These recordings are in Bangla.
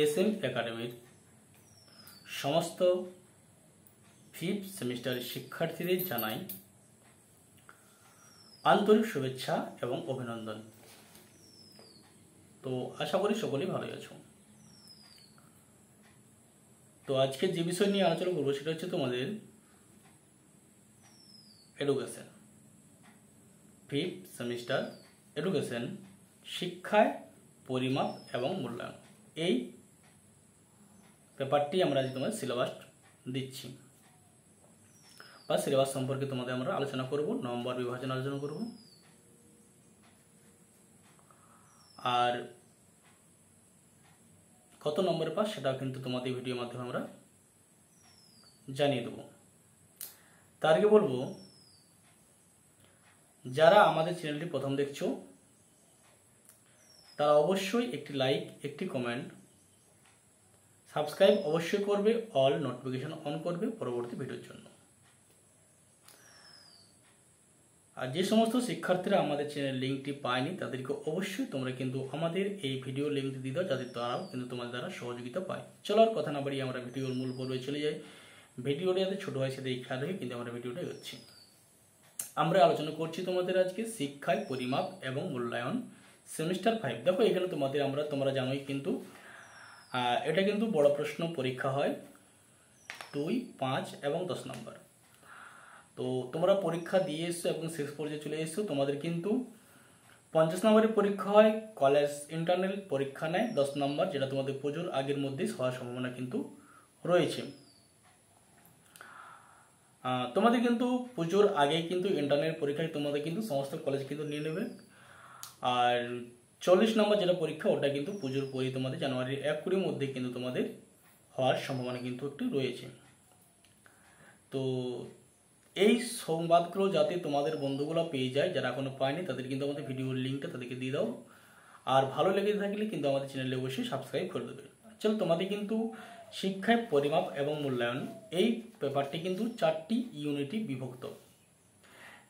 এসএম একাডেমির সমস্ত ফিফথ সেমিস্টারের শিক্ষার্থীদের জানাই আন্তরিক শুভেচ্ছা এবং অভিনন্দন। তো আশা করি সকলেই ভালোই আছো। তো আজকে যে বিষয় নিয়ে আলোচনা করবো সেটা হচ্ছে তোমাদের এডুকেশন, ফিফথ সেমিস্টার এডুকেশন, শিক্ষায় পরিমাপ এবং মূল্যায়ন। এই পেপারটি আমরা আজ তোমাদের সিলেবাস দিচ্ছি বা সিলেবাস সম্পর্কে তোমাদের আমরা আলোচনা করব, নম্বর বিভাজন আলোচনা করব, আর কত নম্বরের পাস সেটাও কিন্তু তোমাদের ভিডিওর মাধ্যমে আমরা জানিয়ে দেব। তার আগে বলবো, যারা আমাদের চ্যানেলটি প্রথম দেখছো তারা অবশ্যই একটি লাইক, একটি কমেন্ট, সাবস্ক্রাইব অবশ্যই করবে, অল নোটিফিকেশন অন করবে পরবর্তী ভিডিওর জন্য। আর যে সমস্ত শিক্ষার্থীরা আমাদের চ্যানেল লিঙ্কটি পায়নি তাদেরকে অবশ্যই তোমরা কিন্তু আমাদের এই ভিডিও লিঙ্কটি দিয়ে দাও, যাতে তারাও কিন্তু তোমাদের দ্বারা সহযোগিতা পায়। চলো আর কথা না বাড়িয়ে আমরা ভিডিওর মূল পর্বে চলে যাই। ভিডিওটা যাতে ছোটো হয় সেটা খেয়াল রেখে কিন্তু আমরা ভিডিওটা এগোচ্ছি। আমরা আলোচনা করছি তোমাদের আজকে শিক্ষায় পরিমাপ এবং মূল্যায়ন সেমিস্টার 5। দেখো এখানে তোমরা জানোই কিন্তু এটা কিন্তু বড় প্রশ্ন পরীক্ষা হয় 2, 5 এবং 10 নম্বর। তো তোমরা পরীক্ষা দিয়ে এসছো এবং শেষ পর্যায়ে চলে এসছো। তোমাদের কিন্তু 50 নম্বরের পরীক্ষা হয়, কলেজ ইন্টারনাল পরীক্ষা নেয় 10 নম্বর, যেটা তোমাদের পুজোর আগের মধ্যেই হওয়ার সম্ভাবনা কিন্তু রয়েছে। তোমাদের কিন্তু পুজোর আগে কিন্তু ইন্টারনাল পরীক্ষায় তোমাদের কিন্তু সমস্ত কলেজ কিন্তু নিয়ে নেবে। আর 40 নম্বর যেটা পরীক্ষা ওটা কিন্তু পুজোর পরে তোমাদের জানুয়ারির 1-20 মধ্যে কিন্তু তোমাদের হওয়ার সম্ভাবনা কিন্তু একটু রয়েছে। তো এই সংবাদগুলো যাতে তোমাদের বন্ধুগুলো পেয়ে যায়, যারা এখনো পায়নি তাদের কিন্তু আমাদের ভিডিওর লিঙ্কটা তাদেরকে দিয়ে দাও। আর ভালো লেগে থাকলে কিন্তু আমাদের চ্যানেলে অবশ্যই সাবস্ক্রাইব করে দেবে। চলো, তোমাদের কিন্তু শিক্ষায় পরিমাপ এবং মূল্যায়ন এই পেপারটি কিন্তু 4টি ইউনিটে বিভক্ত,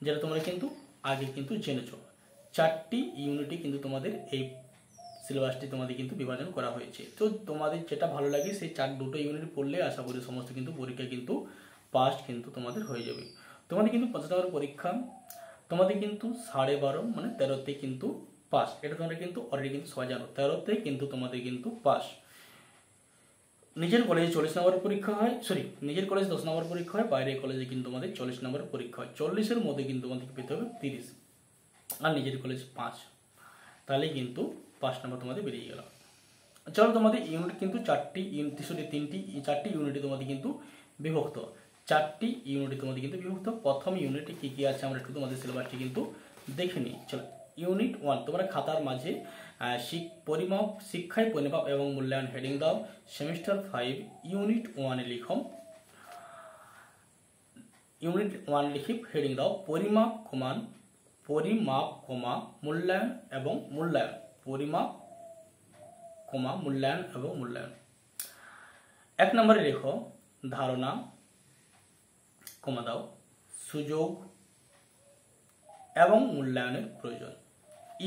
যেটা তোমরা কিন্তু আগে কিন্তু জেনেছো। 4টি ইউনিটে কিন্তু তোমাদের এই সিলেবাসটি তোমাদের কিন্তু বিভাজন করা হয়েছে। তো তোমাদের যেটা ভালো লাগে সেই 2টো ইউনিট পড়লে আশা করি সমস্ত কিন্তু পরীক্ষা কিন্তু পাস কিন্তু তোমাদের হয়ে যাবে। তোমাদের কিন্তু 50 নম্বর পরীক্ষা তোমাদের কিন্তু 12.5 মানে 13তে কিন্তু পাস। এটা তোমরা কিন্তু অলরেডি কিন্তু সবাই জানো, 13তে কিন্তু তোমাদের কিন্তু পাস। নিজের কলেজে 40 নম্বর পরীক্ষা হয়, নিজের কলেজে 10 নম্বর পরীক্ষা হয়, বাইরের কলেজে কিন্তু তোমাদের 40 নম্বর পরীক্ষা হয়। 40-এর মধ্যে কিন্তু তোমাদেরকে পেতে হবে 30, আর নিজের কলেজ 5, তাহলে কিন্তু 5 নম্বর তোমাদের বেরিয়ে গেল। চলো, তোমাদের ইউনিট কিন্তু 4টি ইউনিটে তোমাদের কিন্তু বিভক্ত। 4টি ইউনিটে তোমাদের কিন্তু বিভক্ত। প্রথম ইউনিটে কি কি আছে আমরা একটু তোমাদের সিলেবাসটি কিন্তু দেখে নিই। চলো, ইউনিট 1 তোমরা খাতার মাঝে শিক্ষায় পরিমাপ এবং মূল্যায়ন হেডিং দাও। সেমিস্টার 5 ইউনিট 1 লিখো। ইউনিট 1 লিখে হেডিং দাও পরিমাপ, মূল্যায়ন এবং মূল্যায়ন। পরিমাপ, মূল্যায়ন এবং মূল্যায়ন। 1 নম্বরে লেখো ধারণা, দাও সুযোগ এবং মূল্যায়নের প্রয়োজন।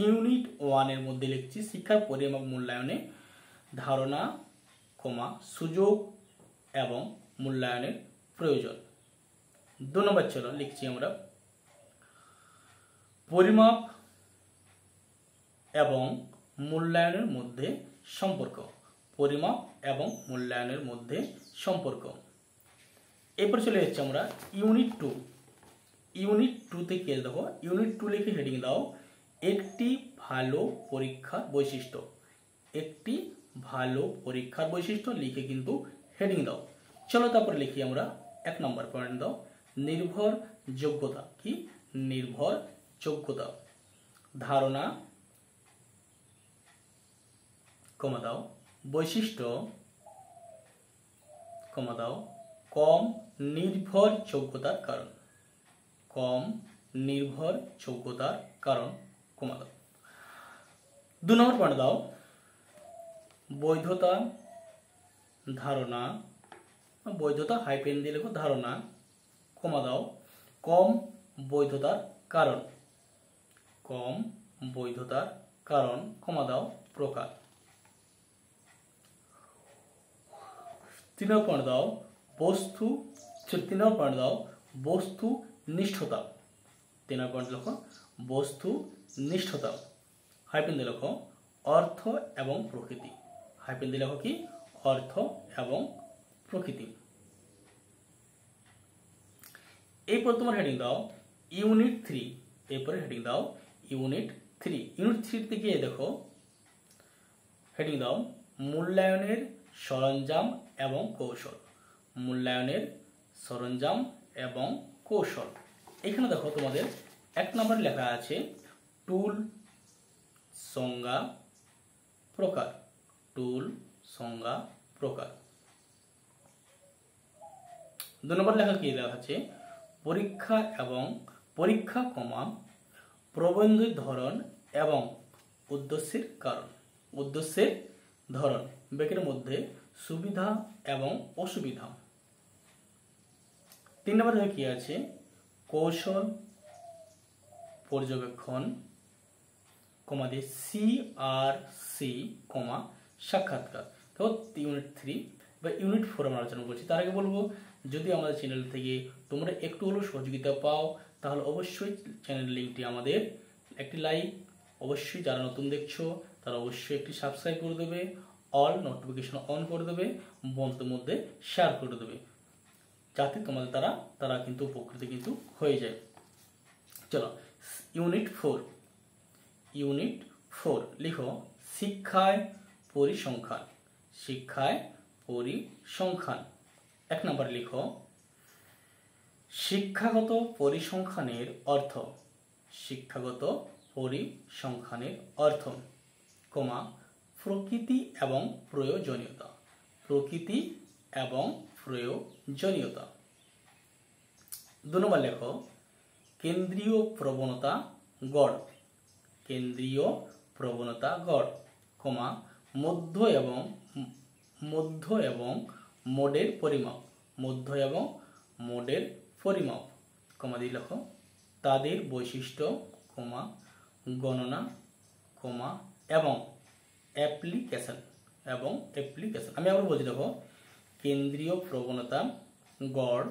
ইউনিট 1 এর মধ্যে লিখছি শিক্ষার পরিমাপ মূল্যায়নে ধারণা, সুযোগ এবং মূল্যায়নের প্রয়োজন। 2 নম্বর চলো লিখছি আমরা পরিমাপ এবং মূল্যায়নের মধ্যে সম্পর্ক। পরিমাপ এবং মূল্যায়নের মধ্যে সম্পর্ক। এরপর চলে যাচ্ছি আমরা ইউনিট 2। ইউনিট 2তে কি দেখো, ইউনিট 2 লিখে হেডিং দাও একটি ভালো পরীক্ষার বৈশিষ্ট্য। একটি ভালো পরীক্ষার বৈশিষ্ট্য লিখে কিন্তু হেডিং দাও। চলো, তারপরে লিখি আমরা 1 নম্বর পয়েন্ট দাও নির্ভরযোগ্যতা। কি নির্ভরযোগ্যতা? ধারণা, দাও বৈশিষ্ট্য, দাও কম নির্ভরযোগ্যতার কারণ। কম নির্ভরযোগ্যতার কারণ, দাও। 2 নম্বর পয়েন্ট দাও বৈধতা, ধারণা, বৈধতা হাইপেন দিয়ে লেখো ধারণা, দাও কম বৈধতার কারণ। কম বৈধতার কারণ, দাও প্রকার। 3 নম্বর পয়েন্ট দাও বস্তু, 3 নম্বর পয়েন্ট দাও বস্তু নিষ্ঠতা। 3 নম্বর পয়েন্ট লেখো বস্তু নিষ্ঠতা। হাইপেন দিয়ে লেখো অর্থ এবং প্রকৃতি। হাইপেন দিয়ে লেখো কি অর্থ এবং প্রকৃতি। এরপর তোমার হেডিং দাও ইউনিট 3। এরপরে হেডিং দাও ইউনিট 3। ইউনিট 3 তে গিয়ে দেখো হেডিং দাও মূল্যায়নের সরঞ্জাম এবং কৌশল। মূল্যায়নের সরঞ্জাম এবং কৌশল। এখানে দেখো তোমাদের 1 নম্বরে লেখা আছে টুল, সংজ্ঞা, প্রকার। টুল, সংজ্ঞা, প্রকার। 2 নম্বর লেখা কি লেখা আছে পরীক্ষা এবং পরীক্ষা, প্রবন্ধের ধরন এবং উদ্দেশ্যের কারণ। উদ্দেশ্যের ধরন, ব্যাকের মধ্যে সুবিধা এবং অসুবিধা। 3 নম্বর কি আছে কৌশল, পর্যবেক্ষণ, দিয়ে CRC, সাক্ষাৎকার। তো ইউনিট 3 বা ইউনিট 4 আমরা আলোচনা করছি। তার আগে বলবো যদি আমাদের চ্যানেল থেকে তোমরা একটু হলেও সহযোগিতা পাও তাহলে অবশ্যই চ্যানেল লিঙ্কটি আমাদের একটি লাইক, অবশ্যই যারা নতুন দেখছো তারা অবশ্যই একটি সাবস্ক্রাইব করে দেবে, অল নোটিফিকেশন অন করে দেবে, বন্ধুদের মধ্যে শেয়ার করে দেবে যাতে তোমাদের তারা কিন্তু উপকৃত কিন্তু হয়ে যায়। চলো ইউনিট 4। ইউনিট 4 লিখো শিক্ষায় পরিসংখ্যান। শিক্ষায় পরিসংখ্যান। 1 নম্বর লিখো শিক্ষাগত পরিসংখ্যানের অর্থ। শিক্ষাগত পরিসংখ্যানের অর্থ, প্রকৃতি এবং প্রয়োজনীয়তা। প্রকৃতি এবং প্রয়োজনীয়তা। 2 নম্বর লেখো কেন্দ্রীয় প্রবণতা গড়। কেন্দ্রীয় প্রবণতা গড়, মধ্য এবং মোডের পরিমাপ। মধ্য এবং মোডের পরিমাপ, দিয়ে লেখো তাদের বৈশিষ্ট্য, গণনা, এবং অ্যাপ্লিকেশন। এবং অ্যাপ্লিকেশন। আমি আবার বলছি দেখো কেন্দ্রীয় প্রবণতা গড়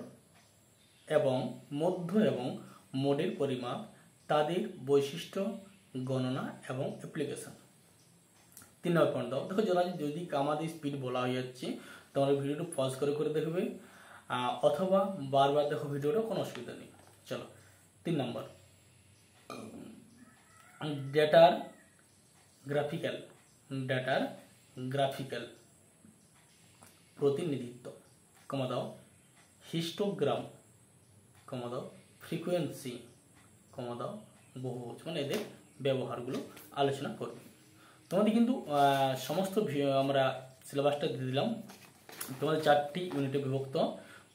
এবং মধ্য এবং মোডের পরিমাপ, তাদের বৈশিষ্ট্য, গণনা এবং অ্যাপ্লিকেশন। 3 নম্বর পয়েন্ট দাও দেখো যদি আমাদের স্পিড বলা হয়ে যাচ্ছে তোমরা ভিডিওটা পজ করে করে দেখবে অথবা বারবার দেখো ভিডিওটা, কোনো অসুবিধা নেই। চলো 3 নম্বর ডেটার গ্রাফিক্যাল। ডেটার গ্রাফিক্যাল প্রতিনিধিত্ব, দাও হিস্টোগ্রাম, দাও ফ্রিকোয়েন্সি, দাও বহুভুজ। মানে এদের ব্যবহারগুলো আলোচনা করবে। তোমাদের কিন্তু সমস্ত আমরা সিলেবাসটা দিয়ে দিলাম। তোমাদের 4টি ইউনিটে বিভক্ত।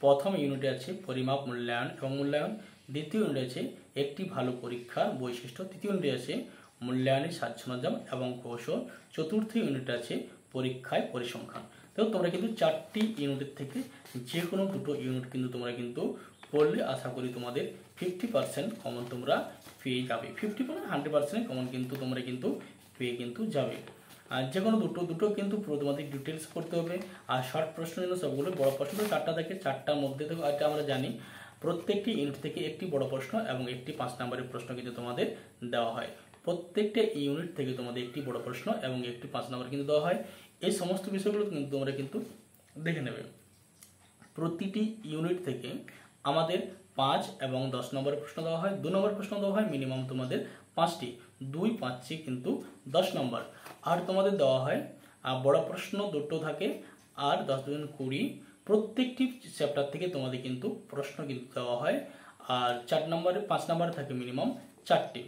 প্রথম ইউনিটে আছে পরিমাপ, মূল্যায়ন এবং মূল্যায়ন। দ্বিতীয় ইউনিটে আছে একটি ভালো পরীক্ষার বৈশিষ্ট্য। তৃতীয় ইউনিটে আছে মূল্যায়নের সাজসরঞ্জাম এবং কৌশল। চতুর্থ ইউনিটে আছে পরীক্ষায় পরিসংখ্যান। তো তোমরা কিন্তু 4টি ইউনিটের থেকে যে কোনো 2টো ইউনিট কিন্তু তোমরা কিন্তু পড়লে আশা করি তোমাদের 50% কমন তোমরা পেয়ে যাবে। 50% কমন কিন্তু তোমরা কিন্তু পেয়ে কিন্তু যাবে। আর যে কোনো দুটো কিন্তু তোমাদের ডিটেলস পড়তে হবে। আর শর্ট প্রশ্ন জন্য সবগুলো বড় প্রশ্ন 4টা থাকে, 4টার মধ্যে থেকে এটা আমরা জানি প্রত্যেকটি ইউনিট থেকে একটি বড় প্রশ্ন এবং একটি 5 নম্বরের প্রশ্ন কিন্তু তোমাদের দেওয়া হয়। প্রত্যেকটা ইউনিট থেকে তোমাদের একটি বড় প্রশ্ন এবং একটি 5 নম্বর কিন্তু দেওয়া হয়। এই সমস্ত বিষয়গুলো কিন্তু তোমরা কিন্তু দেখে নেবে। প্রতিটি ইউনিট থেকে আমাদের 5 এবং 10 নম্বরের প্রশ্ন দেওয়া হয়। 2 নম্বর প্রশ্ন দেওয়া হয় মিনিমাম তোমাদের 5টি, 2 5 কিন্তু 10 নম্বর। আর তোমাদের দেওয়া হয় বড় প্রশ্ন 2টো থাকে আর 10 2 20। প্রত্যেকটি চ্যাপ্টার থেকে তোমাদের কিন্তু প্রশ্ন কিন্তু দেওয়া হয়। আর 4 নম্বরে 5 নম্বরে থাকে মিনিমাম 4টি,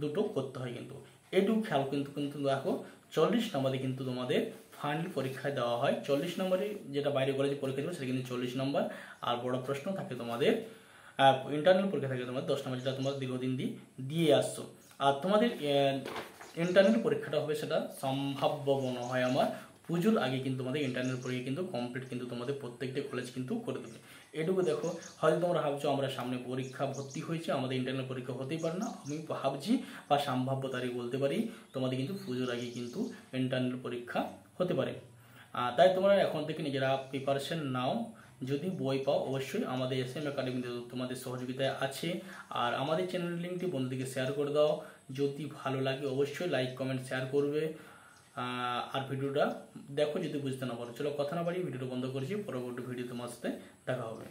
2টো করতে হয় কিন্তু। এটুকু খেয়াল কিন্তু দেখো 40 নম্বরে কিন্তু তোমাদের ফাইনাল পরীক্ষায় দেওয়া হয়। 40 নম্বরে যেটা বাইরে কলেজে পরীক্ষা দেবে সেটা কিন্তু 40 নম্বর। আর বড় প্রশ্ন থাকে তোমাদের ইন্টারনাল পরীক্ষা থাকে তোমাদের 10 নম্বর, যেটা তোমরা দীর্ঘদিন দিয়ে আসছো। আর তোমাদের ইন্টারনাল পরীক্ষাটা হবে সেটা সম্ভাব্য মনে হয় আমার পুজোর আগে কিন্তু তোমাদের ইন্টারনাল পরীক্ষা কিন্তু কমপ্লিট কিন্তু তোমাদের প্রত্যেকটা কলেজ কিন্তু করে দেবে। এটুকু দেখো, হয়তো তোমরা ভাবছো আমরা সামনে পরীক্ষা ভর্তি হয়েছে আমাদের ইন্টারনাল পরীক্ষা হতেই পারে না। আমি ভাবছি বা সম্ভাব্য তারিখ বলতে পারি তোমাদের কিন্তু পুজোর আগে কিন্তু ইন্টারনাল পরীক্ষা হতে পারে। তাই তোমরা এখন থেকে নিজেরা প্রিপারেশন নাও। যদি বই পাও অবশ্যই আমাদের SM একাডেমি তোমাদের সহযোগিতায় আছে। আর আমাদের চ্যানেল লিঙ্কটি বন্ধুদেরকে শেয়ার করে দাও। যদি ভালো লাগে অবশ্যই লাইক কমেন্ট শেয়ার করবে। আর ভিডিওটা দেখো যদি বুঝতে না পারো। চলো কথা না বাড়িয়ে ভিডিওটা বন্ধ করছি, পরবর্তী ভিডিও তোমার সাথে দেখা হবে।